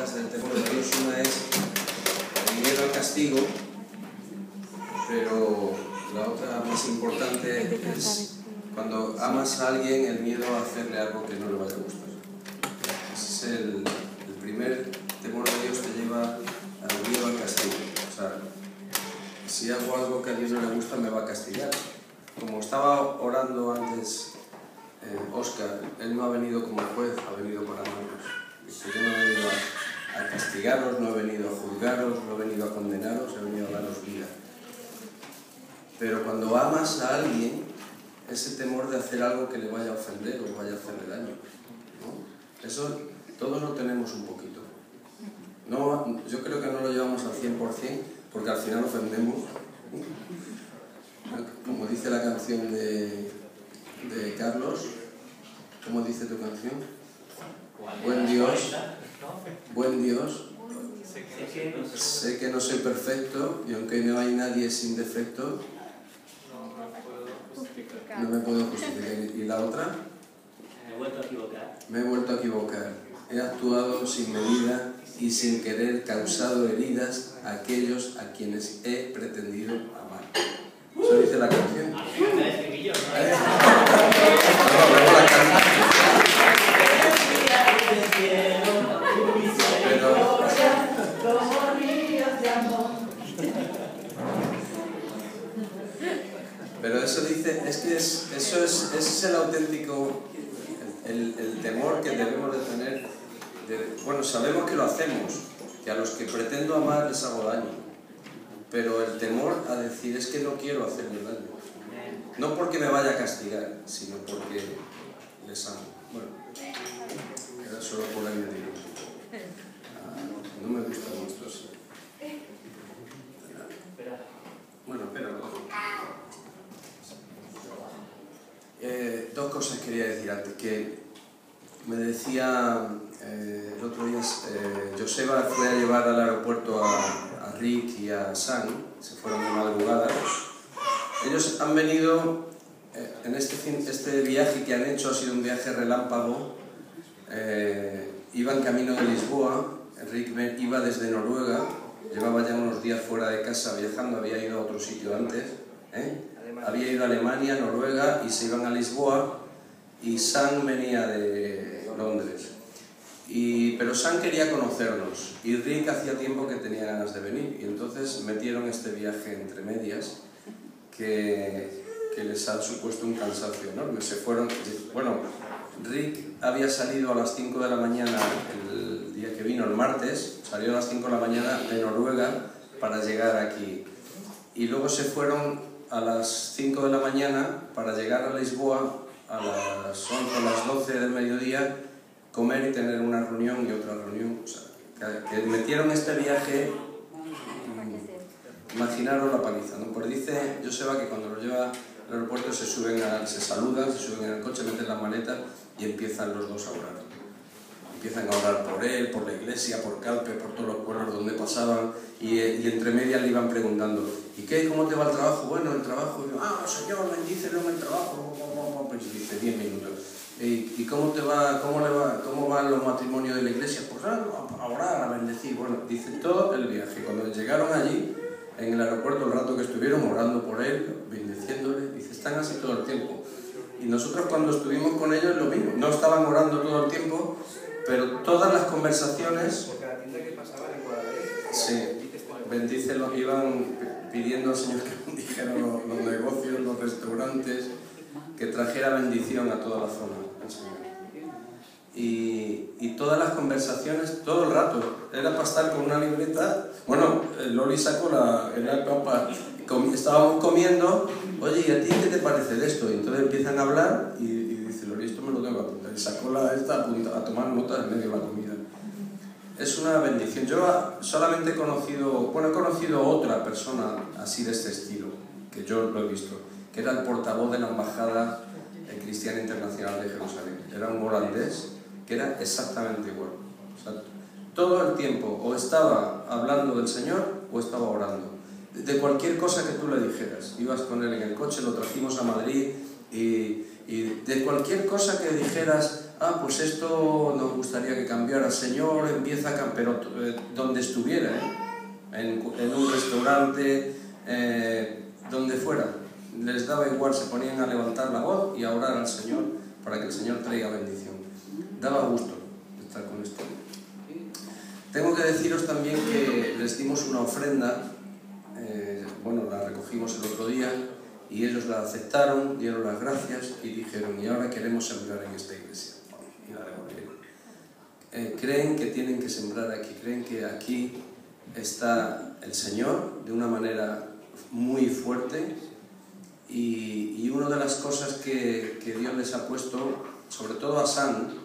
importantes del temor de Dios. Una es el miedo al castigo, pero la otra más importante es cuando amas a alguien, el miedo a hacerle algo que no le vaya a gustar. Ese es el primer temor de Dios, te lleva al miedo al castigo. O sea, si hago algo que a Dios no le gusta, me va a castigar. Como estaba orando antes Óscar, él no ha venido como juez, ha venido para amarnos. Dice, yo no he venido a castigaros, no he venido a juzgaros, no he venido a condenaros, he venido a daros vida. Pero cuando amas a alguien, ese temor de hacer algo que le vaya a ofender o vaya a hacerle daño, ¿no? Eso todos lo tenemos un poquito. No, yo creo que no lo llevamos al 100%, porque al final ofendemos. Como dice la canción de Carlos, ¿cómo dice tu canción? Buen Dios, sé que no soy perfecto, y aunque no hay nadie sin defecto, no me puedo justificar. ¿Y la otra? Me he vuelto a equivocar. He actuado sin medida y sin querer causado heridas a aquellos a quienes he pretendido amar. Eso dice la canción. Pero eso dice, ese es el auténtico, el temor que debemos de tener. Bueno, sabemos que lo hacemos, que a los que pretendo amar les hago daño, pero el temor a decir es que no quiero hacerles daño, no porque me vaya a castigar, sino porque les amo. Bueno, era solo por añadir. No me gusta mucho eso. Bueno, espera. Dos cosas quería decir antes, que me decía el otro día, Joseba fue a llevar al aeropuerto a Rick y a Sam, se fueron de madrugada. Ellos han venido, en este viaje que han hecho ha sido un viaje relámpago, iban camino de Lisboa, Rick iba desde Noruega, llevaba ya unos días fuera de casa viajando, había ido a otro sitio antes, había ido a Alemania, Noruega y se iban a Lisboa, y Sam venía de Londres. Pero Sam quería conocernos y Rick hacía tiempo que tenía ganas de venir, y entonces metieron este viaje entre medias que les ha supuesto un cansancio enorme. Se fueron, bueno, Rick había salido a las 5 de la mañana el día que vino, el martes, salió a las 5 de la mañana de Noruega para llegar aquí, y luego se fueron a las 5 de la mañana para llegar a Lisboa a las 11 o las 12 del mediodía, comer y tener una reunión y otra reunión. O sea, que metieron este viaje, imaginaros la paliza, ¿no? Pues dice Joseba que cuando los lleva al aeropuerto se saludan, se suben en el coche, meten las maletas y empiezan los dos a orar. Empiezan a orar por él, por la iglesia, por Calpe, por todos los pueblos donde pasaban, y entre medias le iban preguntando, ¿y qué? ¿Cómo te va el trabajo? Bueno, el trabajo, Señor, bendícelo en el trabajo, pues dice 10 minutos. ¿Y cómo te va, cómo van los matrimonios de la iglesia? Pues a orar, a bendecir. Bueno, dice todo el viaje. Cuando llegaron allí, en el aeropuerto, el rato que estuvieron orando por él, bendiciéndole, dice, están así todo el tiempo. Y nosotros cuando estuvimos con ellos lo mismo, no estaban orando todo el tiempo, pero todas las conversaciones, porque la tienda que pasaba en Guadalajara, sí, bendícelo, iban pidiendo al Señor que bendijera los negocios, los restaurantes, que trajera bendición a toda la zona, el Señor. Y todas las conversaciones, todo el rato, era para estar con una libreta. Bueno, Loli sacó estábamos comiendo, oye, ¿y a ti qué te parece de esto? Y entonces empiezan a hablar y dice Loli, esto me lo tengo que apuntar. Y sacó a tomar notas en medio de la comida. Es una bendición. Yo solamente he conocido otra persona así de este estilo, que yo lo he visto, que era el portavoz de la Embajada Cristiana Internacional de Jerusalén. Era un holandés que era exactamente igual. O sea, todo el tiempo o estaba hablando del Señor o estaba orando. De cualquier cosa que tú le dijeras. Ibas con él en el coche, lo trajimos a Madrid y Y de cualquier cosa que dijeras, ah, pues esto nos gustaría que cambiara, Señor, empieza a cambiar, pero donde estuviera, en un restaurante, donde fuera, les daba igual, se ponían a levantar la voz y a orar al Señor para que el Señor traiga bendición. Daba gusto estar con esto. Tengo que deciros también que les dimos una ofrenda, bueno, la recogimos el otro día, y ellos la aceptaron, dieron las gracias y dijeron, y ahora queremos sembrar en esta iglesia. Y la devolvieron. Creen que tienen que sembrar aquí, creen que aquí está el Señor de una manera muy fuerte, y una de las cosas que Dios les ha puesto, sobre todo a San,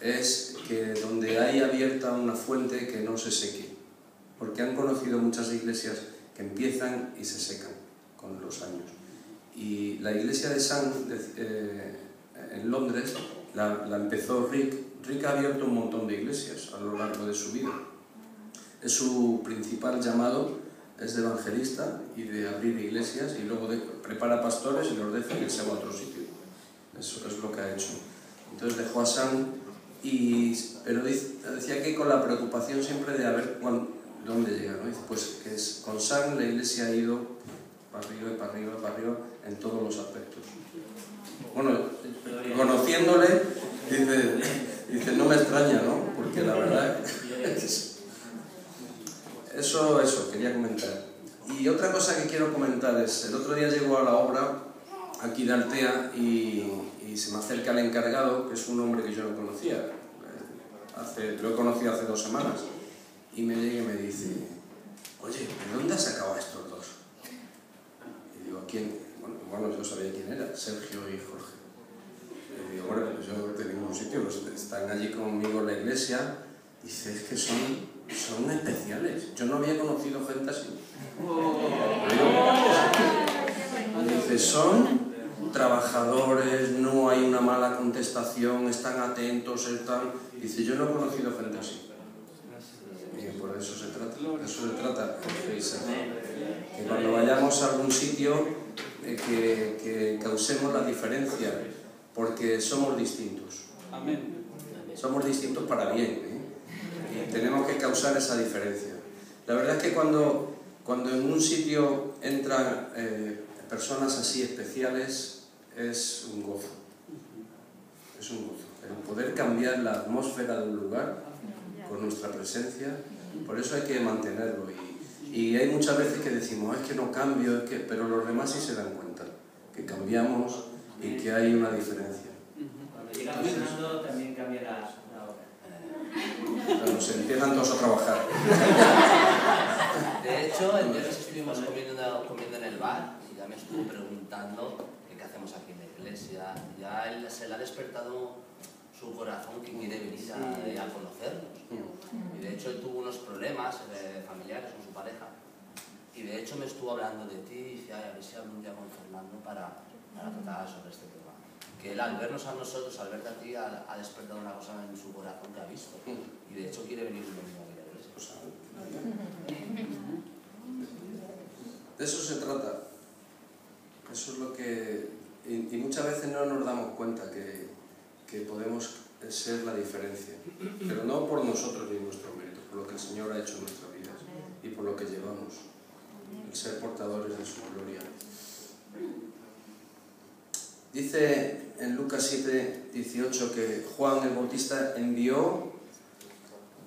es que donde hay abierta una fuente que no se seque, porque han conocido muchas iglesias que empiezan y se secan con los años. Y la iglesia de San en Londres la empezó Rick. Rick ha abierto un montón de iglesias a lo largo de su vida. Es su principal llamado, es de evangelista y de abrir iglesias, y luego prepara pastores y los deja irse a otro sitio. Eso es lo que ha hecho. Entonces dejó a San, pero decía que con la preocupación siempre de a ver dónde llega, ¿no? Dice, pues que con San la iglesia ha ido para arriba y para arriba y para arriba en todos los aspectos. Bueno, conociéndole, dice no me extraña, ¿no? Porque la verdad eso quería comentar. Y otra cosa que quiero comentar es, el otro día llego a la obra aquí de Altea y se me acerca el encargado, que es un hombre que yo no conocía, lo he conocido hace 2 semanas, y me llega y me dice, oye, ¿de dónde has sacado a estos dos? Y digo, ¿quién? Bueno, yo sabía quién era, Sergio y Jorge. Y digo, bueno, pues yo de ningún sitio, están allí conmigo en la iglesia. Dice, es que son especiales, yo no había conocido gente así. Dice, son trabajadores, no hay una mala contestación, están atentos, Dice, yo no he conocido gente así. Y por eso se trata, Jorge y Sergio. Que cuando vayamos a algún sitio, que causemos la diferencia, porque somos distintos. Amén. Somos distintos para bien, y tenemos que causar esa diferencia. La verdad es que cuando en un sitio entran personas así especiales, es un gozo. Es un gozo. El poder cambiar la atmósfera de un lugar con nuestra presencia, por eso hay que mantenerlo. Y hay muchas veces que decimos, es que no cambio, pero los demás sí se dan cuenta que cambiamos y que hay una diferencia. Cuando llega Fernando también cambia la hora. Cuando se empiezan todos a trabajar. De hecho, el viernes estuvimos comiendo en el bar y ya me estuvo preguntando qué hacemos aquí en la iglesia. Ya se le ha despertado su corazón que quiere venir a conocernos. Y de hecho él tuvo unos problemas familiares con su pareja. Y de hecho me estuvo hablando de ti y dice, a ver si hablo un día con Fernando para tratar sobre este tema. Que él al vernos a nosotros, al verte a ti, ha despertado una cosa en su corazón que ha visto. Y de hecho quiere venir un domingo a la iglesia. De eso se trata. Eso es lo que... Y muchas veces no nos damos cuenta que podemos ser la diferencia. Pero no por nosotros ni nuestro mérito, por lo que el Señor ha hecho en nuestras vidas y por lo que llevamos. El ser portadores de su gloria. Dice en Lucas 7:18 que Juan el Bautista envió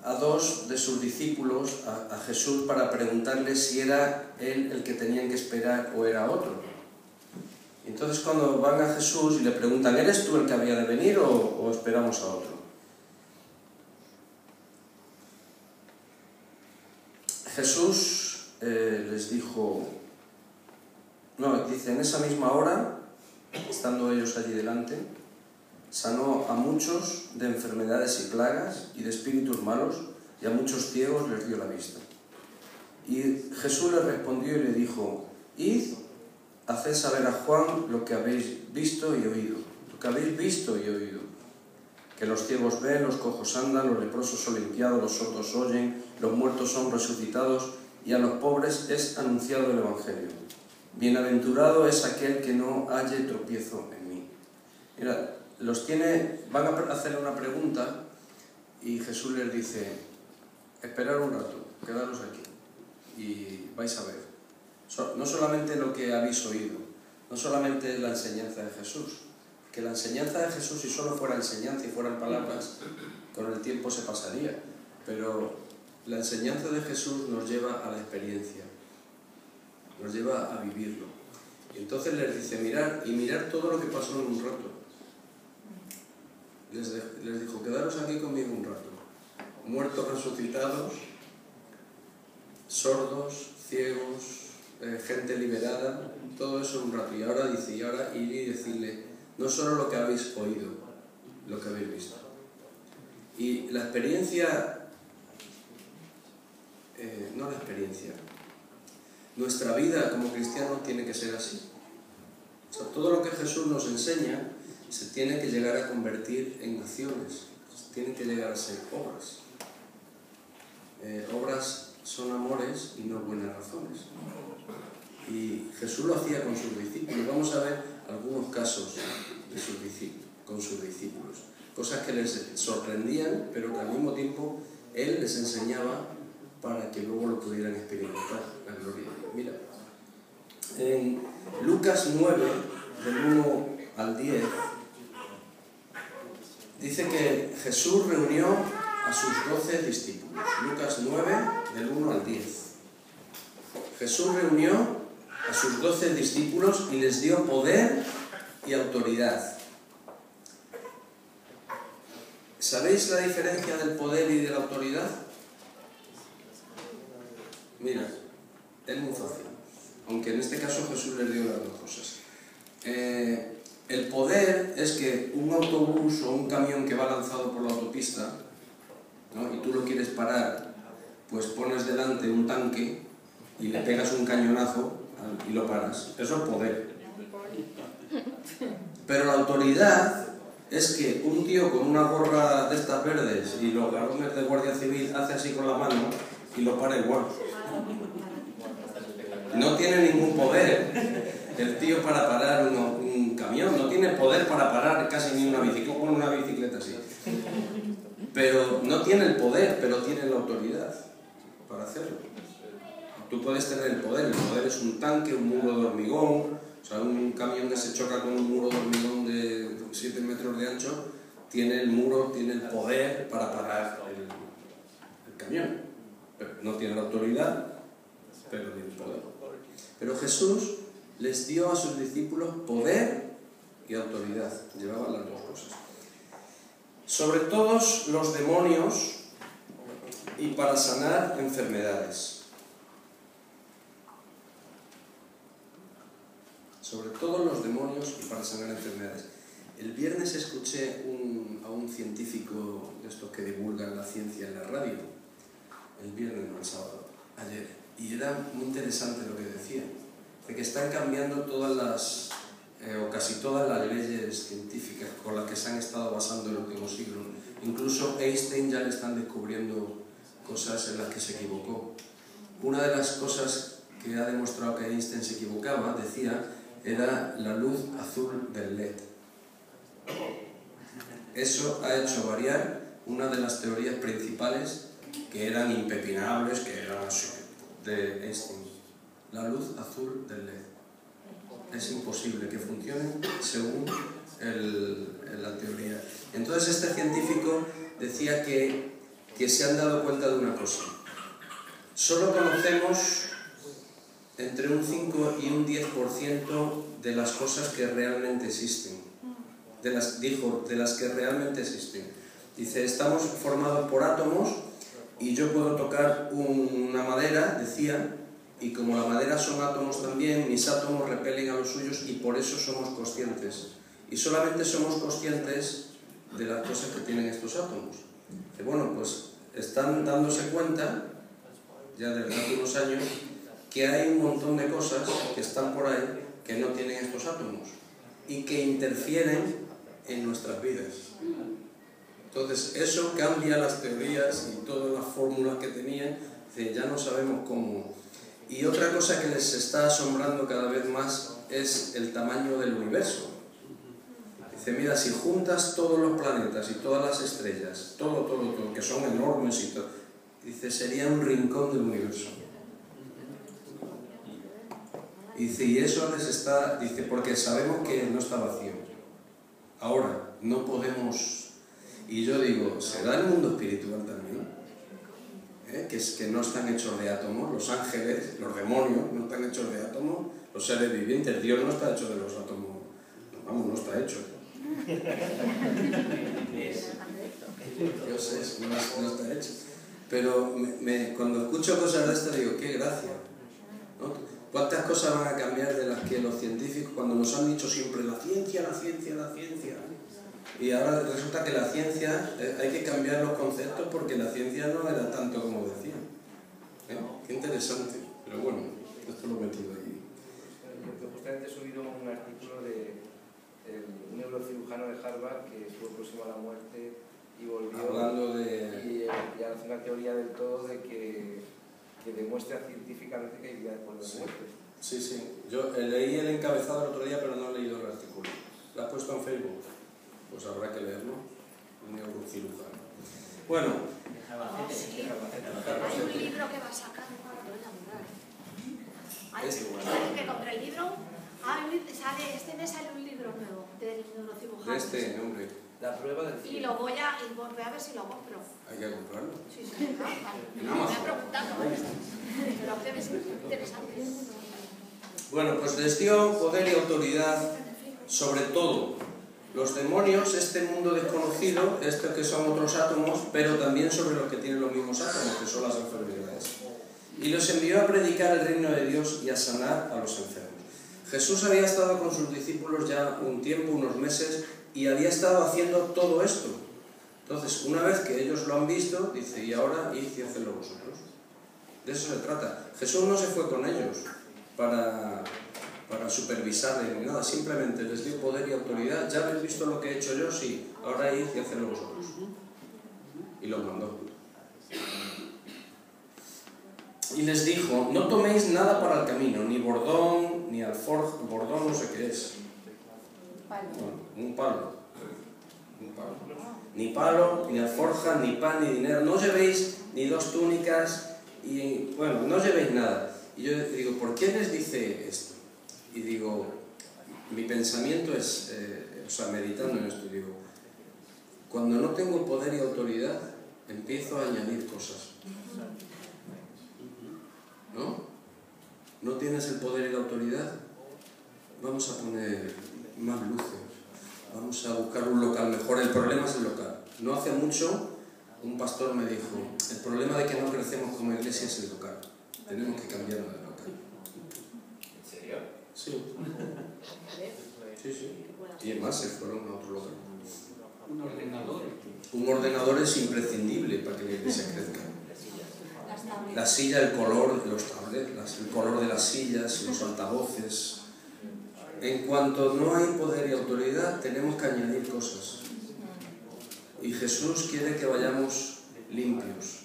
a 2 de sus discípulos a Jesús para preguntarle si era él el que tenían que esperar o era otro. Entonces cuando van a Jesús y le preguntan, ¿eres tú el que había de venir o esperamos a otro? Jesús les dijo, dice, en esa misma hora, estando ellos allí delante, sanó a muchos de enfermedades y plagas y de espíritus malos, y a muchos ciegos les dio la vista. Y Jesús les respondió y le dijo, id, haced saber a Juan lo que habéis visto y oído. Lo que habéis visto y oído. Que los ciegos ven, los cojos andan, los leprosos son limpiados, los sordos oyen, los muertos son resucitados, y a los pobres es anunciado el Evangelio. Bienaventurado es aquel que no halle tropiezo en mí. Mira, van a hacerle una pregunta y Jesús les dice, esperad un rato, quedaros aquí y vais a ver. No solamente lo que habéis oído, no solamente la enseñanza de Jesús, que la enseñanza de Jesús, si solo fuera enseñanza y fueran palabras, con el tiempo se pasaría, pero la enseñanza de Jesús nos lleva a la experiencia, nos lleva a vivirlo. Y entonces les dice, mirar todo lo que pasó en un rato. Les dijo, quedaros aquí conmigo un rato. Muertos resucitados, sordos, ciegos, gente liberada, todo eso un rato. Y ahora dice, y ahora ir y decirle, no solo lo que habéis oído, lo que habéis visto. Y la experiencia, nuestra vida como cristianos tiene que ser así. O sea, todo lo que Jesús nos enseña se tiene que llegar a convertir en acciones, tienen que llegar a ser obras. Obras son amores y no buenas razones. Y Jesús lo hacía con sus discípulos. Vamos a ver algunos casos con sus discípulos. Cosas que les sorprendían, pero que al mismo tiempo Él les enseñaba para que luego lo pudieran experimentar, la gloria de Dios. Mira, en Lucas 9, del 1 al 10, dice que Jesús reunió a sus 12 discípulos. Lucas 9, del 1 al 10. Jesús reunió a sus 12 discípulos y les dio poder y autoridad. ¿Sabéis la diferencia del poder y de la autoridad? Mira, es muy fácil. Aunque en este caso Jesús les dio las dos cosas. El poder es que un autobús o un camión que va lanzado por la autopista, ¿no?, y tú lo quieres parar, pues pones delante un tanque y le pegas un cañonazo y lo paras. Eso es poder. Pero la autoridad es que un tío con una gorra de estas verdes y los galones de Guardia Civil hace así con la mano y lo para igual. No tiene ningún poder el tío para parar un camión, no tiene poder para parar casi ni una bicicleta, con una bicicleta así. Pero no tiene el poder, pero tiene la autoridad para hacerlo. Tú puedes tener el poder es un tanque, un muro de hormigón, o sea, un camión que se choca con un muro de hormigón de 7 metros de ancho, tiene el muro, tiene el poder para parar el camión. Pero no tiene la autoridad, pero tiene el poder. Pero Jesús les dio a sus discípulos poder y autoridad, llevaban las dos cosas. Sobre todos los demonios y para sanar enfermedades. Sobre todos los demonios y para sanar enfermedades. El viernes escuché a un científico de estos que divulgan la ciencia en la radio. El viernes, no el sábado, ayer. Y era muy interesante lo que decía. De que están cambiando todas las, o casi todas las leyes científicas con las que se han estado basando en los últimos siglos. Incluso Einstein ya le están descubriendo cosas en las que se equivocó. Una de las cosas que ha demostrado que Einstein se equivocaba, decía, era la luz azul del LED. Eso ha hecho variar una de las teorías principales que eran impepinables, que eran de Einstein. La luz azul del LED. Es imposible que funcione según la teoría. Entonces este científico decía que se han dado cuenta de una cosa. Solo conocemos entre un 5 y un 10% de las cosas que realmente existen. De las que realmente existen. Dice, estamos formados por átomos y yo puedo tocar una madera, decía, y como la madera son átomos también, mis átomos repelen a los suyos y por eso somos conscientes. Y solamente somos conscientes de las cosas que tienen estos átomos. Y bueno, pues están dándose cuenta, ya desde hace unos años, que hay un montón de cosas que están por ahí que no tienen estos átomos y que interfieren en nuestras vidas. Entonces eso cambia las teorías y todas las fórmulas que tenían, ya no sabemos cómo. Y otra cosa que les está asombrando cada vez más es el tamaño del universo. Dice, mira, si juntas todos los planetas y todas las estrellas, todo, que son enormes y todo, dice, sería un rincón del universo. Dice, y eso les está, dice, porque sabemos que no está vacío. Ahora, no podemos, y yo digo, ¿será el mundo espiritual también? Que es que no están hechos de átomos, los ángeles, los demonios no están hechos de átomos, los seres vivientes, Dios no está hecho de los átomos, vamos, no está hecho. Dios es, no está hecho. Pero cuando escucho cosas de esto digo, qué gracia, ¿no? ¿Cuántas cosas van a cambiar de las que los científicos, cuando nos han dicho siempre la ciencia, la ciencia, la ciencia? Y ahora resulta que la ciencia, hay que cambiar los conceptos porque la ciencia no era tanto como decían. Qué interesante. Pero bueno, esto lo he metido ahí. Yo justamente he subido un artículo de un neurocirujano de Harvard que estuvo próximo a la muerte y volvió. Hablando de... Y hace una teoría del todo de que demuestra científicamente que hay vida después de la muerte. Sí, sí. Yo leí el encabezado el otro día, pero no he leído el artículo. ¿Lo has puesto en Facebook? Pues habrá que leerlo. Un neurocirujano. Bueno. Hay un libro que va a sacar para poder enamorar. Que compré el libro. Este mes sale un libro nuevo del neurocirujano. De este hombre. La prueba del cielo. Y lo voy a ver si lo compro. Hay que comprarlo. Sí, me voy a preguntar, pero debe ser interesante. Bueno, pues les dio poder y autoridad sobre todo los demonios, este mundo desconocido, esto que son otros átomos, pero también sobre los que tienen los mismos átomos, que son las enfermedades. Y los envió a predicar el reino de Dios y a sanar a los enfermos. Jesús había estado con sus discípulos ya un tiempo, unos meses, y había estado haciendo todo esto. Entonces, una vez que ellos lo han visto, dice, y ahora id y hacedlo vosotros. De eso se trata. Jesús no se fue con ellos para supervisarles ni nada, simplemente les dio poder y autoridad. Ya habéis visto lo que he hecho yo, sí, ahora id y hacedlo vosotros. Y los mandó. Y les dijo, no toméis nada para el camino, ni bordón, ni alforja, bordón no sé qué es. Un palo. Ni palo, ni alforja, ni pan, ni dinero. No llevéis ni dos túnicas, y bueno, no llevéis nada. Y yo digo, ¿por qué les dice esto? Y digo, mi pensamiento es, meditando en esto, digo, cuando no tengo poder y autoridad, empiezo a añadir cosas. ¿No? ¿No tienes el poder y la autoridad? Vamos a poner más luces, vamos a buscar un local mejor. El problema es el local. No hace mucho un pastor me dijo, el problema de que no crecemos como iglesia es el local. Tenemos que cambiarlo de local. ¿En serio? Sí. Sí. Y además se fueron a otro local. Un ordenador. Un ordenador es imprescindible para que la iglesia crezca. La silla, el color, los tablets, el color de las sillas, los altavoces. En cuanto no hay poder y autoridad, tenemos que añadir cosas. Y Jesús quiere que vayamos limpios.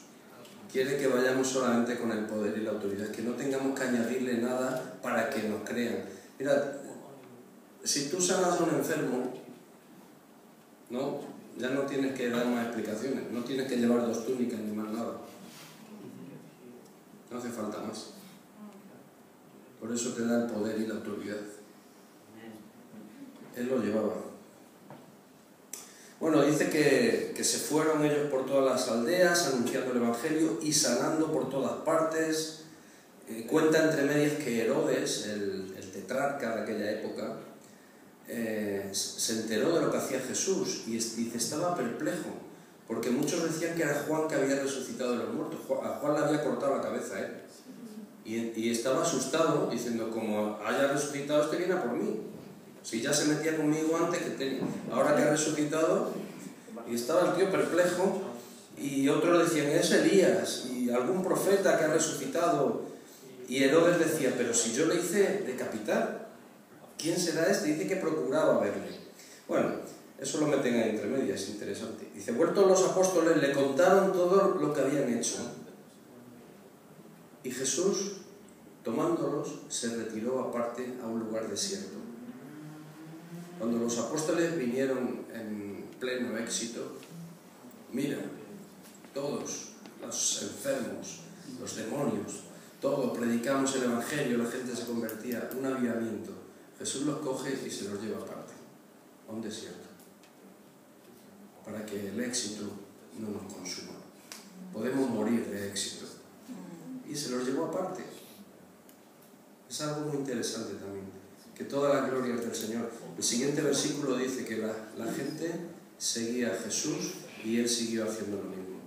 Quiere que vayamos solamente con el poder y la autoridad, que no tengamos que añadirle nada para que nos crean. Mira, si tú sanas a un enfermo, ¿no? Ya no tienes que dar más explicaciones, no tienes que llevar dos túnicas ni más nada. No hace falta más. Por eso te da el poder y la autoridad. Él lo llevaba. Bueno, dice que se fueron ellos por todas las aldeas anunciando el Evangelio y sanando por todas partes. Cuenta entre medias que Herodes, el tetrarca de aquella época, se enteró de lo que hacía Jesús y dice, estaba perplejo, porque muchos decían que era Juan que había resucitado de los muertos. A Juan le había cortado la cabeza, y estaba asustado, diciendo, como haya resucitado, este viene a por mí. Si ya se metía conmigo antes, ahora que ha resucitado. Y estaba el tío perplejo, y otros decían, es Elías, y algún profeta que ha resucitado. Y Herodes decía, pero si yo le hice decapitar, ¿quién será este? Dice que procuraba verle. Bueno, eso lo meten ahí entre medias, es interesante. Dice, vueltos los apóstoles, le contaron todo lo que habían hecho. Y Cuando los apóstoles vinieron en pleno éxito, mira, todos los enfermos, los demonios, todos predicamos el Evangelio, la gente se convertía, un avivamiento. Jesús los coge y se los lleva aparte, a un desierto, para que el éxito no nos consuma. Podemos morir de éxito. Y se los llevó aparte. Es algo muy interesante también, que toda la gloria es del Señor. El siguiente versículo dice que la gente seguía a Jesús y Él siguió haciendo lo mismo.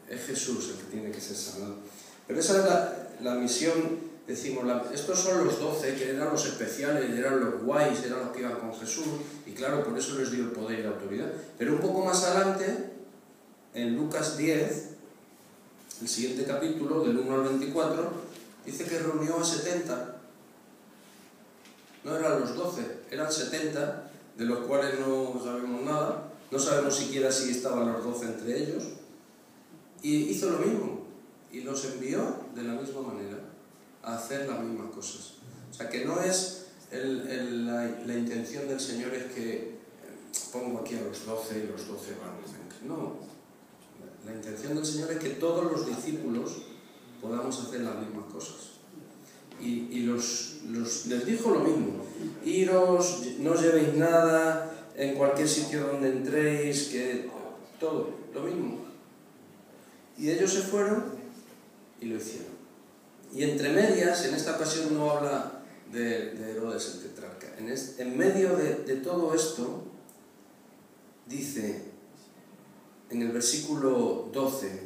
Es Jesús el que tiene que ser sanado. Pero esa es la misión, decimos, estos son los 12, que eran los especiales, eran los guays, eran los que iban con Jesús, y claro, por eso les dio el poder y la autoridad. Pero un poco más adelante, en Lucas 10, el siguiente capítulo, del 1 al 24, dice que reunió a 70. No eran los 12, eran 70, de los cuales no sabemos nada, no sabemos siquiera si estaban los 12 entre ellos, y hizo lo mismo, y los envió de la misma manera a hacer las mismas cosas. O sea, que no es la intención del Señor es que pongo aquí a los 12 y los 12 van. No, la intención del Señor es que todos los discípulos podamos hacer las mismas cosas. Y les dijo lo mismo: iros, no os llevéis nada, en cualquier sitio donde entréis, que todo, lo mismo. Y ellos se fueron y lo hicieron. Y entre medias, en esta ocasión no habla de Herodes el tetrarca, en medio de todo esto, dice en el versículo 12: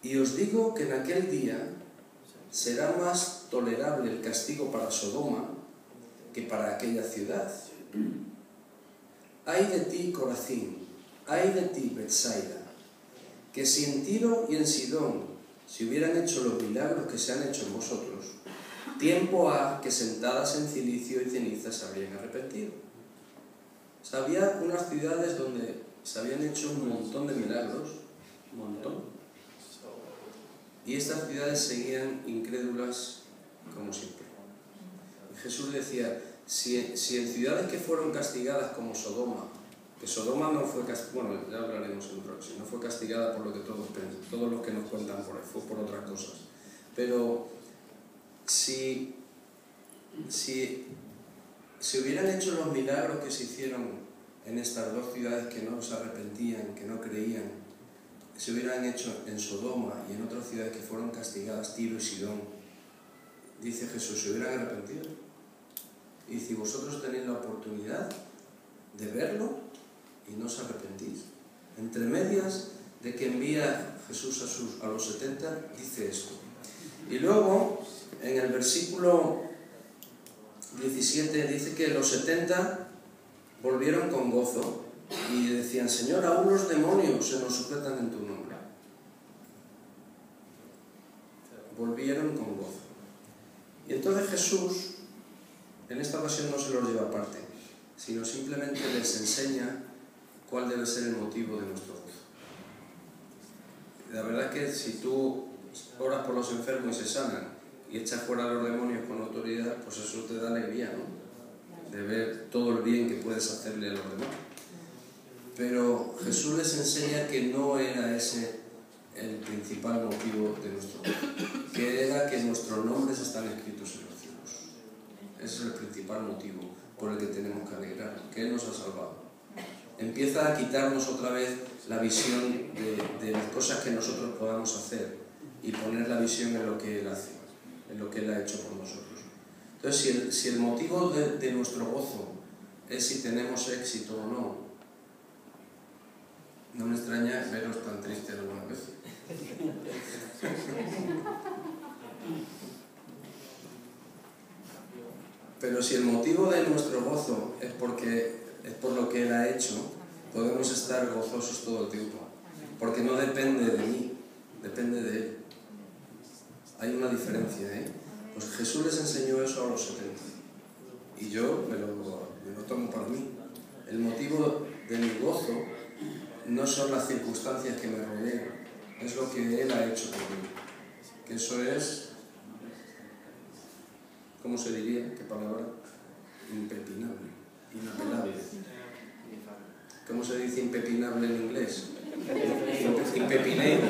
y os digo que en aquel día será más tolerable el castigo para Sodoma que para aquella ciudad. Ay de ti, Corazín, ay de ti, Betsaida, que si en Tiro y en Sidón se hubieran hecho los milagros que se han hecho en vosotros, tiempo ha que sentadas en cilicio y ceniza se habrían arrepentido. O sea, había unas ciudades donde se habían hecho un montón de milagros, un montón, y estas ciudades seguían incrédulas como siempre. Y Jesús decía, si en ciudades que fueron castigadas como Sodoma, que Sodoma no fue castigada, bueno, ya hablaremos en otro, no fue castigada por lo que todos los que nos cuentan por ahí, fue por otras cosas. Pero si se hubieran hecho los milagros que se hicieron en estas dos ciudades que no se arrepentían, que no creían, se hubieran hecho en Sodoma y en otras ciudades que fueron castigadas, Tiro y Sidón, dice Jesús, se hubieran arrepentido. Y si vosotros tenéis la oportunidad de verlo y no os arrepentís. Entre medias de que envía Jesús a los 70, dice esto. Y luego, en el versículo 17, dice que los 70 volvieron con gozo y decían, Señor, aún los demonios se nos sujetan en tu nombre. Volvieron con gozo. Y entonces Jesús, en esta ocasión no se los lleva aparte, sino simplemente les enseña cuál debe ser el motivo de nuestro gozo. La verdad es que si tú oras por los enfermos y se sanan y echas fuera a los demonios con autoridad, pues eso te da alegría, ¿no? De ver todo el bien que puedes hacerle a los demás. Pero Jesús les enseña que no era ese el principal motivo de nuestro gozo, que era que nuestros nombres están escritos en los cielos. Ese es el principal motivo por el que tenemos que alegrar, que Él nos ha salvado. Empieza a quitarnos otra vez la visión de las cosas que nosotros podamos hacer y poner la visión en lo que Él hace, en lo que Él ha hecho por nosotros. Entonces, si el motivo de nuestro gozo es si tenemos éxito o no, no me extraña veros tan tristes alguna vez. Pero si el motivo de nuestro gozo es por lo que Él ha hecho, podemos estar gozosos todo el tiempo, porque no depende de mí, depende de Él. Hay una diferencia, ¿eh? Pues Jesús les enseñó eso a los 70 y yo me lo tomo para mí. El motivo de mi gozo no son las circunstancias que me rodean, es lo que Él ha hecho por mí, que eso es, ¿cómo se diría? ¿Qué palabra? Impepinable. Inapelable. ¿Cómo se dice impepinable en inglés? Impepinable.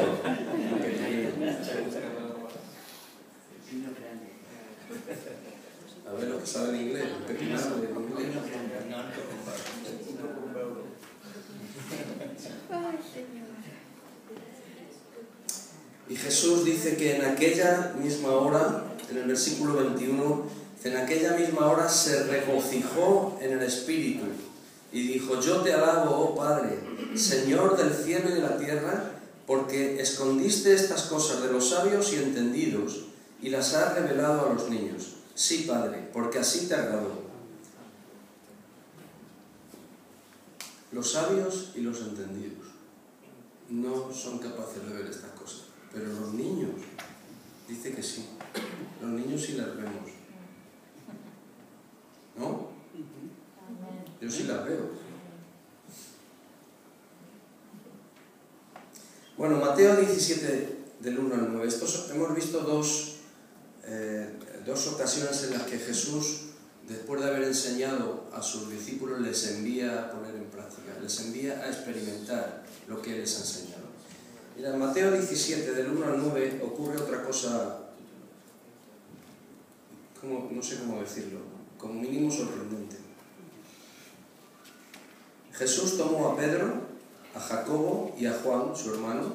A ver lo que sabe en inglés. Impepinable en inglés. Y Jesús dice que en aquella misma hora, en el versículo 21, en aquella misma hora se regocijó en el Espíritu y dijo: yo te alabo, oh Padre, Señor del cielo y de la tierra, porque escondiste estas cosas de los sabios y entendidos y las has revelado a los niños. Sí, Padre, porque así te agradó. Los sabios y los entendidos no son capaces de ver estas cosas, pero los niños, dice que sí. Los niños sí las vemos. ¿No? Yo sí las veo. Bueno, Mateo 17, del 1 al 9. Hemos visto dos ocasiones en las que Jesús, después de haber enseñado a sus discípulos, les envía a poner en práctica, les envía a experimentar lo que Él les ha enseñado. Mira, en Mateo 17, del 1 al 9, ocurre otra cosa, no sé cómo decirlo, como mínimo sorprendente. Jesús tomó a Pedro, a Jacobo y a Juan, su hermano,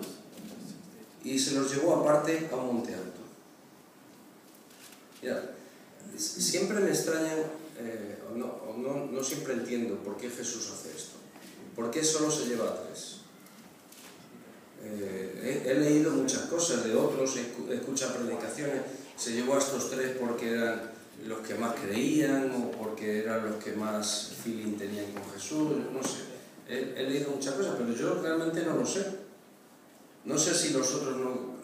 y se los llevó aparte a un monte alto. Mira, siempre me extraña, no siempre entiendo por qué Jesús hace esto. ¿Por qué solo se lleva a tres? He leído muchas cosas de otros, he escuchado predicaciones. Se llevó a estos tres porque eran los que más creían o porque eran los que más feeling tenían con Jesús, no sé. He leído muchas cosas, pero yo realmente no lo sé. No sé si los otros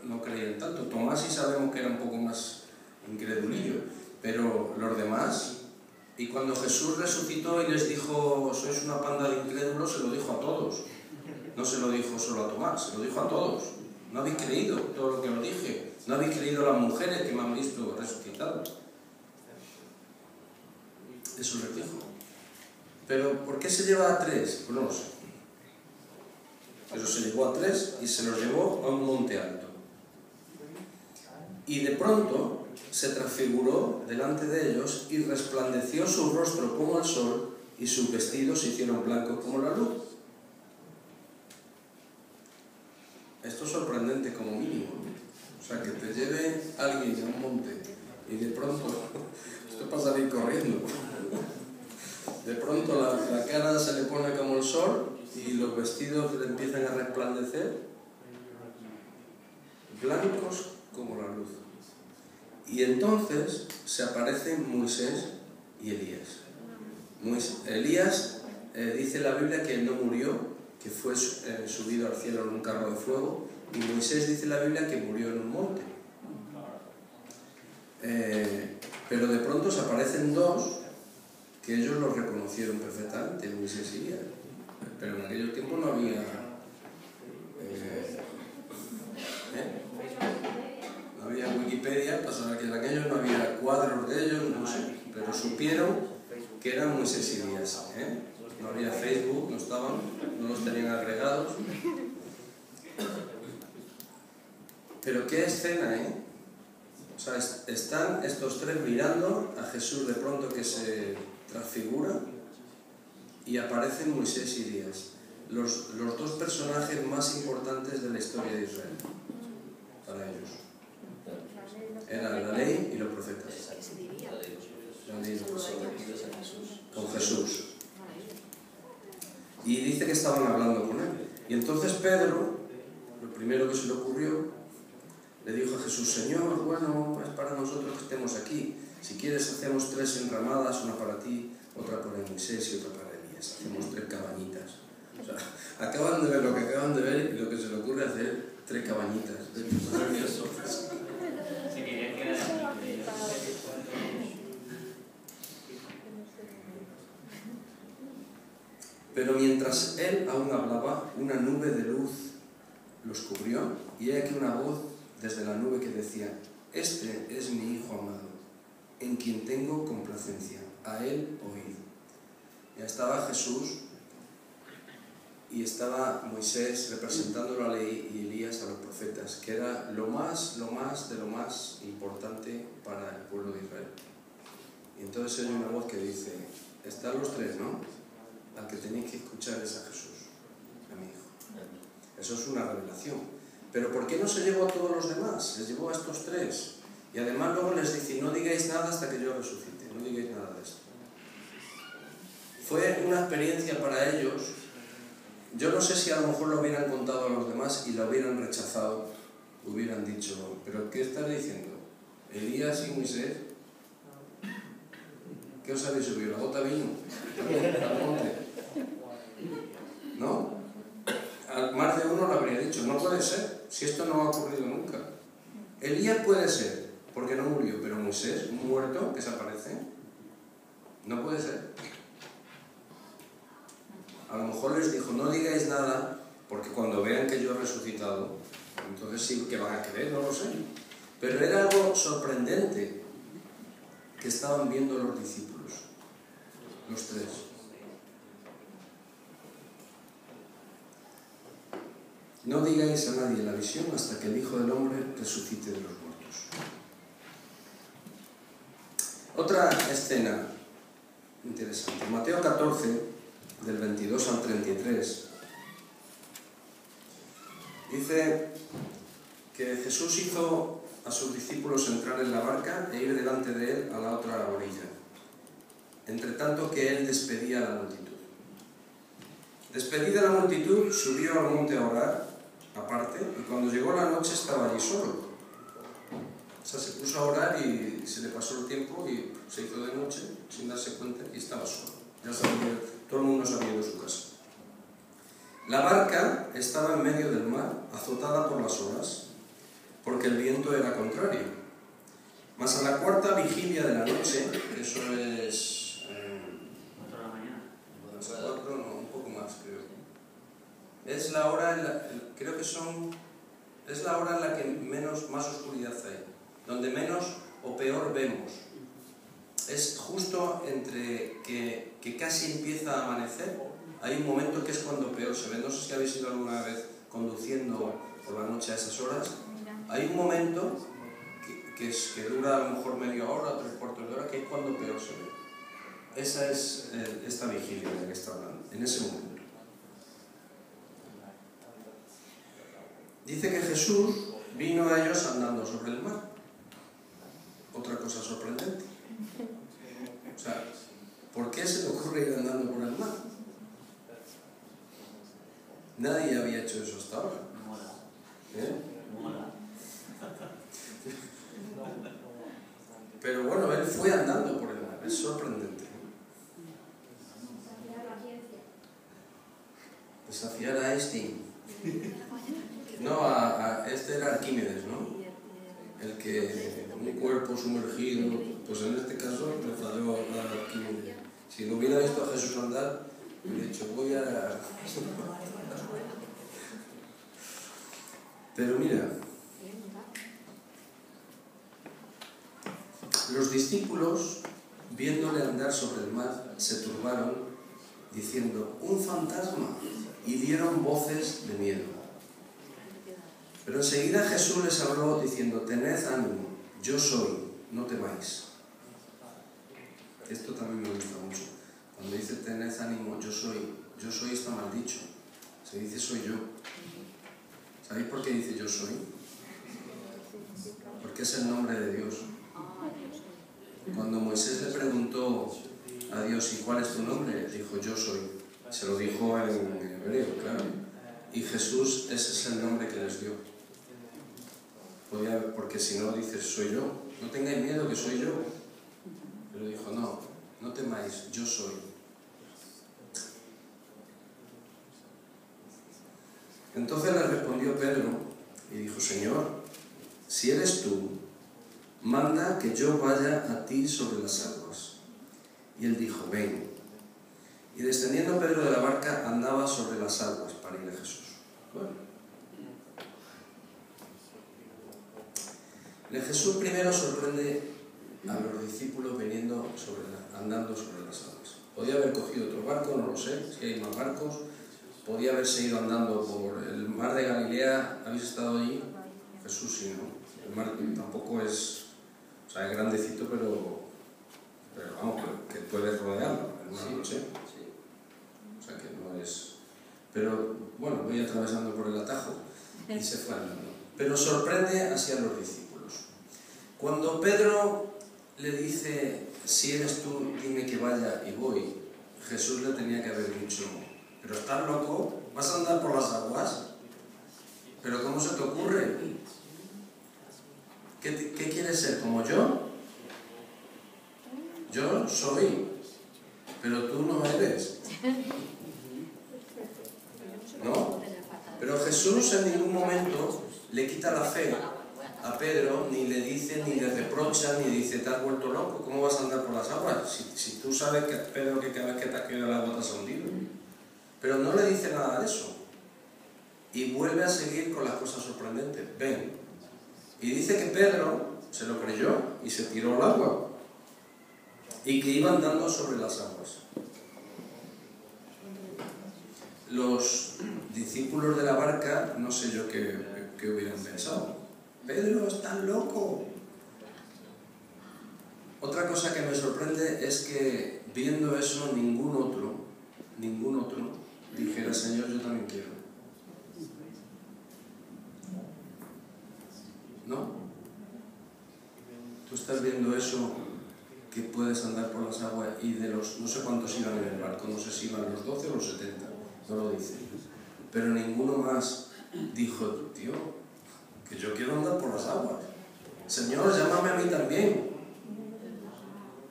no creían tanto. Tomás sí sabemos que era un poco más incredulillo, pero los demás... Y cuando Jesús resucitó y les dijo: sois una panda de incrédulos, se lo dijo a todos. No se lo dijo solo a Tomás, se lo dijo a todos. No habéis creído todo lo que os dije. No habéis creído a las mujeres que me han visto resucitado. Eso les dijo. Pero ¿por qué se lleva a tres? Pues no lo sé. Pero se llevó a tres y se los llevó a un monte alto. Y de pronto se transfiguró delante de ellos y resplandeció su rostro como el sol y sus vestidos se hicieron blancos como la luz. Esto es sorprendente como mínimo. O sea, que te lleve alguien a un monte y de pronto, esto es para salir corriendo, de pronto la cara se le pone como el sol y los vestidos le empiezan a resplandecer blancos como la luz. Y entonces se aparecen Moisés y Elías. Elías dice la Biblia que no murió, que fue subido al cielo en un carro de fuego, y Moisés dice la Biblia que murió en un monte. Pero de pronto se aparecen dos que ellos los reconocieron perfectamente, Moisés y Elías. Pero en aquel tiempo no había... no había Wikipedia, pasaba que en aquellos no había cuadros de ellos, no sé, pero supieron que eran Moisés y Elías. No había Facebook, no estaban, no los tenían agregados. Pero qué escena, O sea, están estos tres mirando a Jesús de pronto que se transfigura y aparecen Moisés y Elías, los dos personajes más importantes de la historia de Israel, para ellos. Era la ley y los profetas. La ley y los profetas. Con Jesús. Y dice que estaban hablando con él. Y entonces Pedro, lo primero que se le ocurrió, le dijo a Jesús: Señor, bueno, es para nosotros que estemos aquí. Si quieres hacemos tres enramadas, una para ti, otra para Moisés y otra para Elías. Hacemos tres cabañitas. O sea, acaban de ver lo que acaban de ver y lo que se le ocurre hacer, tres cabañitas. Se quería quedar aquí. Pero mientras él aún hablaba, una nube de luz los cubrió, y he aquí una voz desde la nube que decía: este es mi Hijo amado, en quien tengo complacencia, a él oíd. Ya estaba Jesús y estaba Moisés representando la ley y Elías a los profetas, que era lo más importante para el pueblo de Israel. Y entonces hay una voz que dice, están los tres, ¿no? Al que tenéis que escuchar es a Jesús, a mi hijo. Eso es una revelación. Pero ¿por qué no se llevó a todos los demás? Les llevó a estos tres. Y además luego les dice, no digáis nada hasta que yo resucite, no digáis nada de esto. Fue una experiencia para ellos. Yo no sé si a lo mejor lo hubieran contado a los demás y lo hubieran rechazado, hubieran dicho, ¿pero qué estás diciendo? ¿Elías y Moisés? ¿Qué os habéis subido? ¿La gota vino? ¿Al monte? ¿No? Más de uno lo habría dicho, no puede ser, si esto no ha ocurrido nunca. Elías puede ser, porque no murió, pero Moisés, muerto, que se aparece, no puede ser. A lo mejor les dijo, no digáis nada, porque cuando vean que yo he resucitado, entonces sí que van a creer, no lo sé. Pero era algo sorprendente que estaban viendo los discípulos, los tres. No digáis a nadie la visión hasta que el Hijo del Hombre resucite de los muertos. Otra escena interesante. Mateo 14, del 22 al 33, dice que Jesús hizo a sus discípulos entrar en la barca e ir delante de él a la otra orilla, entre tanto que él despedía a la multitud. Despedida la multitud, subió al monte a orar, aparte, y cuando llegó la noche estaba allí solo. O sea, se puso a orar y se le pasó el tiempo y se hizo de noche, sin darse cuenta, y estaba solo. Ya sabía, todo el mundo sabía de su casa. La barca estaba en medio del mar, azotada por las olas, porque el viento era contrario. Mas a la cuarta vigilia de la noche, que eso es... 4 de la mañana. Las 4, no, un poco más, creo. Es la hora en la, creo que son... Es la hora en la que más oscuridad hay, donde menos o peor vemos. Es justo entre que casi empieza a amanecer, hay un momento que es cuando peor se ve. No sé si habéis ido alguna vez conduciendo por la noche a esas horas. Hay un momento que dura a lo mejor media hora o 3/4 de hora, que es cuando peor se ve. Esa es esta vigilia de la que está hablando, en ese momento. Dice que Jesús vino a ellos andando sobre el mar. Otra cosa sorprendente. O sea, ¿por qué se le ocurre ir andando por el mar? Nadie había hecho eso hasta ahora. Mola. ¿Eh? Mola. Pero bueno, él fue andando por el mar. Es sorprendente. Desafiar a Einstein. No, este era Arquímedes, ¿no? El que un cuerpo sumergido, pues en este caso desafió a Arquímedes. Si no hubiera visto a Jesús andar, hubiera dicho, voy a... Pero mira, los discípulos, viéndole andar sobre el mar, se turbaron, diciendo, ¡un fantasma! Y dieron voces de miedo. Pero enseguida Jesús les habló diciendo, tened ánimo, yo soy, no temáis. Esto también me gusta mucho. Cuando dice tened ánimo, yo soy está mal dicho. Se dice soy yo. ¿Sabéis por qué dice yo soy? Porque es el nombre de Dios. Cuando Moisés le preguntó a Dios, ¿y cuál es tu nombre? Dijo, yo soy. Se lo dijo en hebreo, claro. Y Jesús, ese es el nombre que les dio. Porque si no dices, soy yo. No tengáis miedo que soy yo. Pero dijo, no, no temáis, yo soy. Entonces le respondió Pedro y dijo, Señor, si eres tú, manda que yo vaya a ti sobre las aguas. Y él dijo, ven. Y descendiendo Pedro de la barca andaba sobre las aguas para ir a Jesús. Bueno. Jesús primero sorprende a los discípulos andando sobre las aguas. Podía haber cogido otro barco, no lo sé, si hay más barcos. Podía haberse ido andando por el mar de Galilea. ¿Habéis estado allí? Jesús sí, ¿no? El mar tampoco es... O sea, es grandecito, pero vamos, que puedes rodearlo. El mar, no sé. O sea, que no es... Pero, bueno, voy atravesando por el atajo y se fue andando. Pero sorprende así a los discípulos. Cuando Pedro le dice, si eres tú, dime que vaya y voy, Jesús le tenía que haber dicho, ¿pero estás loco? ¿Vas a andar por las aguas? ¿Pero cómo se te ocurre? ¿Qué quieres ser? ¿Como yo? Yo soy, pero tú no eres. ¿No? Pero Jesús en ningún momento le quita la fe a Pedro, ni le dice, ni le reprocha, ni dice, te has vuelto loco, ¿cómo vas a andar por las aguas? Si tú sabes, que Pedro, que cada vez que te has caído el agua te has hundido. Pero no le dice nada de eso. Y vuelve a seguir con las cosas sorprendentes. Ven. Y dice que Pedro se lo creyó y se tiró al agua. Y que iba andando sobre las aguas. Los discípulos de la barca, no sé yo qué hubieran pensado. Pedro, estás loco. Otra cosa que me sorprende es que viendo eso ningún otro dijera, Señor, yo también quiero. ¿No? Tú estás viendo eso, que puedes andar por las aguas, y de los, no sé cuántos iban en el barco, no sé si iban los 12 o los 70, no lo dice. Pero ninguno más dijo, tío, que yo quiero andar por las aguas. Señor, llámame a mí también.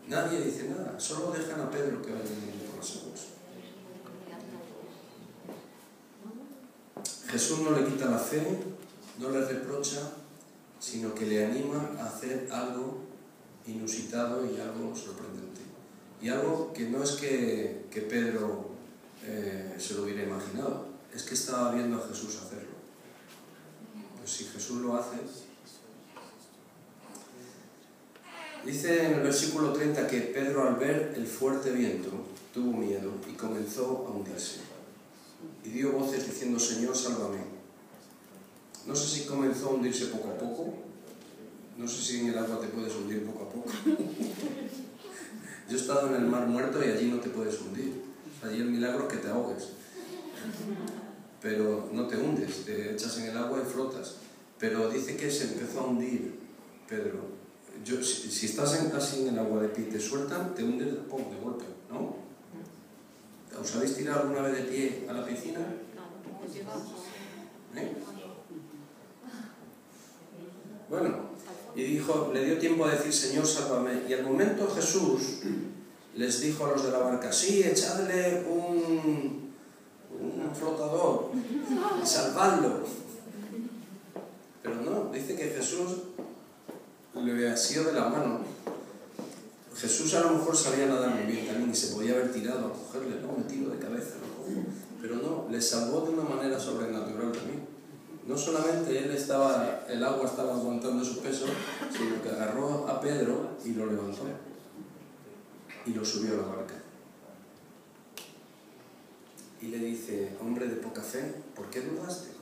Nadie dice nada, solo dejan a Pedro que vaya por las aguas. Jesús no le quita la fe, no le reprocha, sino que le anima a hacer algo inusitado y algo sorprendente. Y algo que no es que Pedro se lo hubiera imaginado, es que estaba viendo a Jesús hacerlo. Pues si Jesús lo hace... Dice en el versículo 30 que Pedro, al ver el fuerte viento, tuvo miedo y comenzó a hundirse. Y dio voces diciendo, Señor, sálvame. No sé si comenzó a hundirse poco a poco. No sé si en el agua te puedes hundir poco a poco. Yo he estado en el mar muerto y allí no te puedes hundir. Allí el milagro es que te ahogues. Pero no te hundes, te echas en el agua y flotas. Pero dice que se empezó a hundir Pedro. Si estás así en el agua de pie y te sueltan, te hundes de golpe, ¿no? ¿Os habéis tirado alguna vez de pie a la piscina? ¿Eh? Bueno, y dijo, le dio tiempo a decir, Señor, sálvame. Y al momento Jesús les dijo a los de la barca, sí, echadle un flotador, salvadlo. Pero no, dice que Jesús le asió de la mano. Jesús a lo mejor sabía nadar muy bien también y se podía haber tirado a cogerle, no, me tiro de cabeza, lo cojo. Pero no, le salvó de una manera sobrenatural también. No solamente el agua estaba aguantando su peso, sino que agarró a Pedro y lo levantó y lo subió a la barca. Y le dice, hombre de poca fe, ¿por qué dudaste?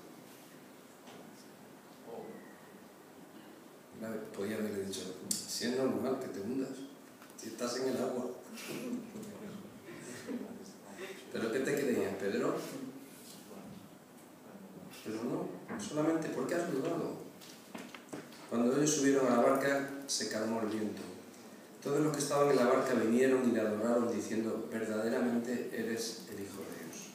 Podía haberle dicho, si es normal que te hundas, si estás en el agua. ¿Pero qué te creías, Pedro? Pero no, solamente porque has dudado. Cuando ellos subieron a la barca, se calmó el viento. Todos los que estaban en la barca vinieron y le adoraron diciendo, verdaderamente eres el Hijo de Dios.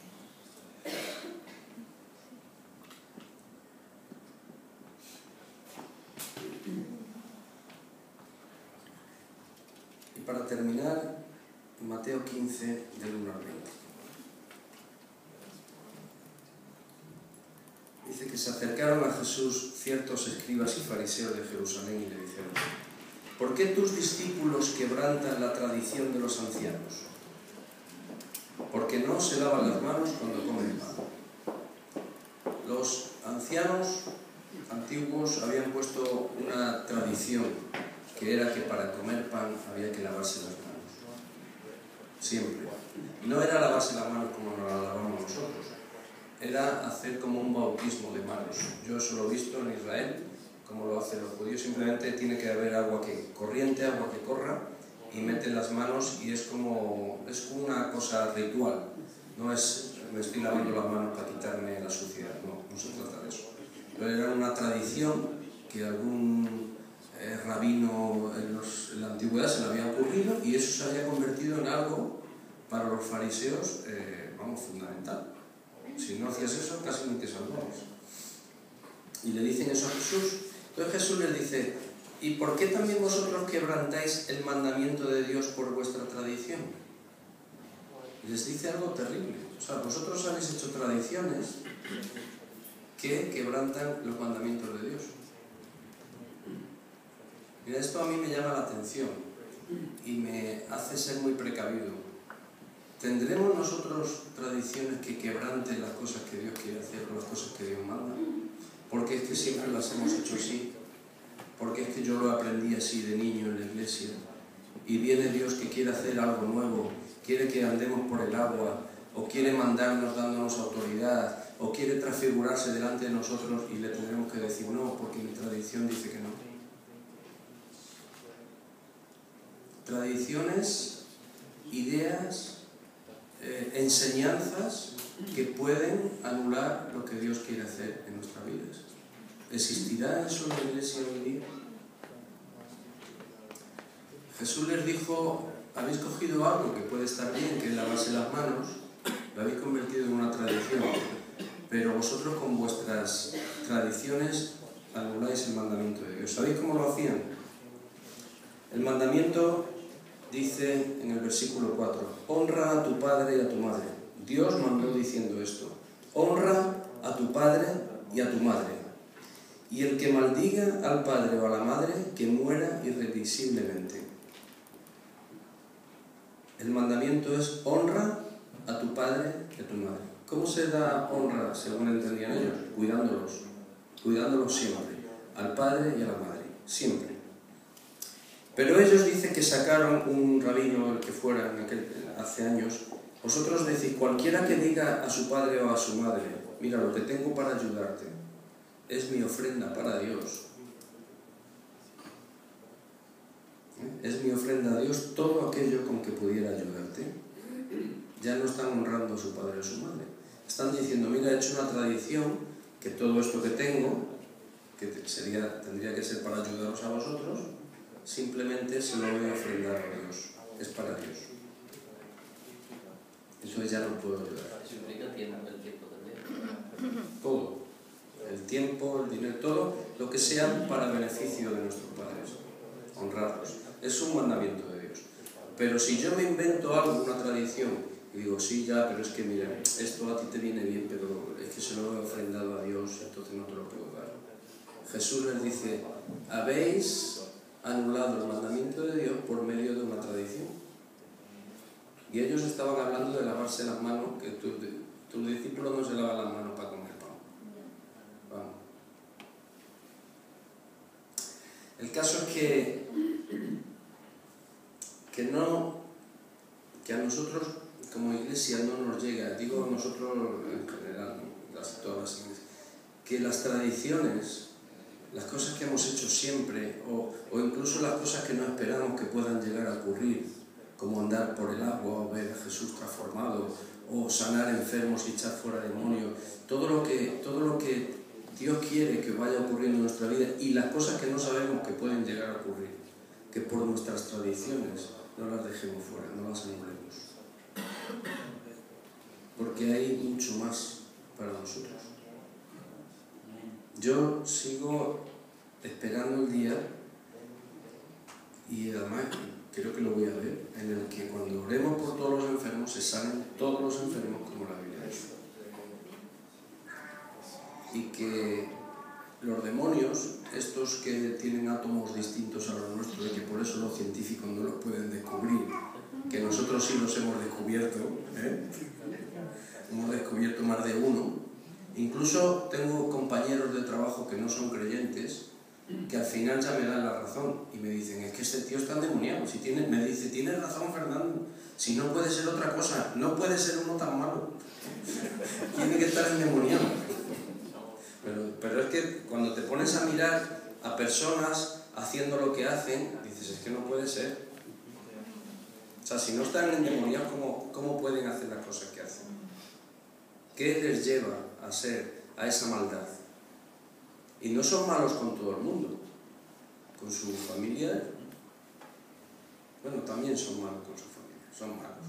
Y para terminar, Mateo 15, del 1 al 20. Dice que se acercaron a Jesús ciertos escribas y fariseos de Jerusalén y le dijeron, ¿por qué tus discípulos quebrantan la tradición de los ancianos? Porque no se lavan las manos cuando comen pan. Los ancianos antiguos habían puesto una tradición que era que para comer pan había que lavarse las manos. Siempre. no era lavarse las manos como nos las lavamos nosotros, era hacer como un bautismo de manos. Yo eso lo he visto en Israel, como lo hacen los judíos. Simplemente tiene que haber agua corriente, agua que corra, y meten las manos y es como una cosa ritual. No es me estoy lavando las manos para quitarme la suciedad, no se trata de eso. Pero era una tradición que algún rabino en la antigüedad se le había ocurrido, y eso se había convertido en algo para los fariseos, fundamental. Si no hacías eso, casi ni te salvabas. Y le dicen eso a Jesús. Entonces Jesús les dice: ¿y por qué también vosotros quebrantáis el mandamiento de Dios por vuestra tradición? Les dice algo terrible. O sea, vosotros habéis hecho tradiciones que quebrantan los mandamientos de Dios. Mira, esto a mí me llama la atención y me hace ser muy precavido. ¿Tendremos nosotros tradiciones que quebranten las cosas que Dios quiere hacer o las cosas que Dios manda? Porque es que siempre las hemos hecho así. Porque es que yo lo aprendí así de niño en la iglesia. Y viene Dios que quiere hacer algo nuevo, quiere que andemos por el agua, o quiere mandarnos dándonos autoridad, o quiere transfigurarse delante de nosotros, y le tendremos que decir no, porque mi tradición dice que no. Tradiciones, ideas, enseñanzas que pueden anular lo que Dios quiere hacer en nuestras vidas. ¿Existirá eso en la iglesia hoy día? Jesús les dijo: habéis cogido algo que puede estar bien, que es lavarse las manos, lo habéis convertido en una tradición, pero vosotros con vuestras tradiciones anuláis el mandamiento de Dios. ¿Sabéis cómo lo hacían? El mandamiento dice en el versículo 4: honra a tu padre y a tu madre. Dios mandó diciendo esto: honra a tu padre y a tu madre. Y el que maldiga al padre o a la madre, que muera irremisiblemente. El mandamiento es: honra a tu padre y a tu madre. ¿Cómo se da honra según entendían ellos? Cuidándolos siempre, al padre y a la madre, siempre. Pero ellos dicen que sacaron un rabino, el que fuera hace años. Vosotros decís: cualquiera que diga a su padre o a su madre: mira, lo que tengo para ayudarte es mi ofrenda para Dios. Es mi ofrenda a Dios todo aquello con que pudiera ayudarte. Ya no están honrando a su padre o a su madre. Están diciendo: mira, he hecho una tradición que todo esto que tengo, que tendría que ser para ayudaros a vosotros, simplemente se lo voy a ofrendar a Dios. Es para Dios. Eso ya no puedo ayudar. Eso implica el tiempo también. Todo. El tiempo, el dinero, todo lo que sea para beneficio de nuestros padres. Honrarlos. Es un mandamiento de Dios. Pero si yo me invento algo, una tradición, y digo: sí, ya, pero es que mira, esto a ti te viene bien, pero es que se lo he ofrendado a Dios, entonces no te lo puedo dar. Jesús les dice: habéis anulado el mandamiento de Dios por medio de una tradición. Y ellos estaban hablando de lavarse las manos, que tus discípulos no se lavan las manos para comer pan. Vamos. El caso es que a nosotros como iglesia no nos llega, digo nosotros en general, todas las iglesias, que las tradiciones, las cosas que hemos hecho siempre, o incluso las cosas que no esperamos que puedan llegar a ocurrir, como andar por el agua, o ver a Jesús transformado, o sanar enfermos y echar fuera demonios, todo lo que Dios quiere que vaya ocurriendo en nuestra vida, y las cosas que no sabemos que pueden llegar a ocurrir, que por nuestras tradiciones no las dejemos fuera, no las anulemos. Porque hay mucho más para nosotros. Yo sigo esperando el día, y además creo que lo voy a ver, en el que cuando oremos por todos los enfermos, se sanen todos los enfermos como la Biblia dice. Y que los demonios, estos que tienen átomos distintos a los nuestros, y que por eso los científicos no los pueden descubrir, que nosotros sí los hemos descubierto, hemos descubierto más de uno. Incluso tengo compañeros de trabajo que no son creyentes que al final ya me dan la razón y me dicen, es que este tío está endemoniado. Si tiene, me dice, tienes razón, Fernando, si no puede ser otra cosa, no puede ser uno tan malo, tiene que estar endemoniado. Pero es que cuando te pones a mirar a personas haciendo lo que hacen, dices, es que no puede ser. O sea, si no están endemoniados, ¿cómo pueden hacer las cosas que hacen? ¿Qué les lleva a esa maldad? Y no son malos con todo el mundo, con su familia, bueno, también son malos con su familia, son malos.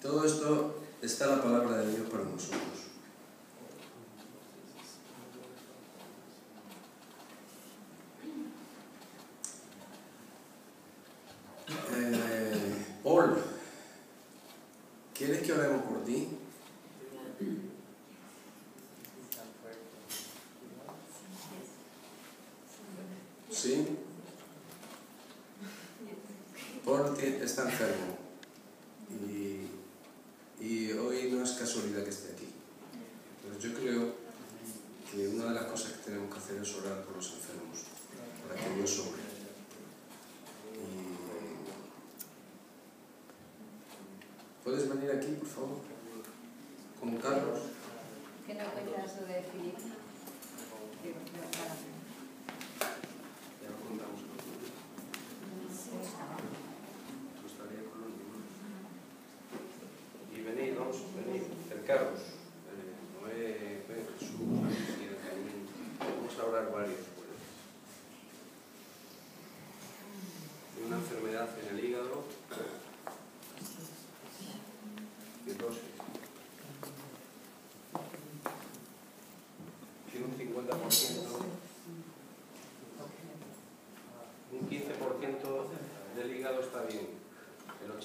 Todo esto está la palabra de Dios para nosotros. Paul, ¿quieres que oremos por ti? ¿Sí? Paul está enfermo y hoy no es casualidad que esté aquí. Pero yo creo que una de las cosas que tenemos que hacer es orar por los enfermos, para que Dios obre. ¿Puedes venir aquí, por favor? Con Carlos. ¿Qué no cuentas sobre Filipe? Ya lo contamos con los niños. Estaría con los niños. Y venid, acercaros. Noé, Jesús, y el camino. Vamos a orar varios por él. Tiene una enfermedad en el hígado. Cirrosis. Tiene un 50%, un 15% del hígado está bien, el 85%.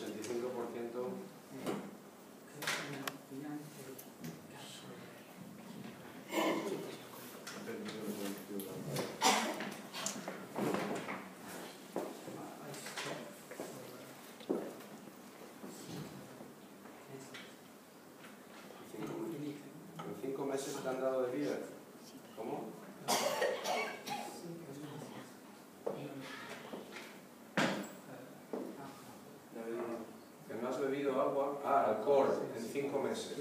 En 5 meses te han dado de vida. ¿Cómo? ¿Que no has bebido agua? Ah, alcohol, en 5 meses.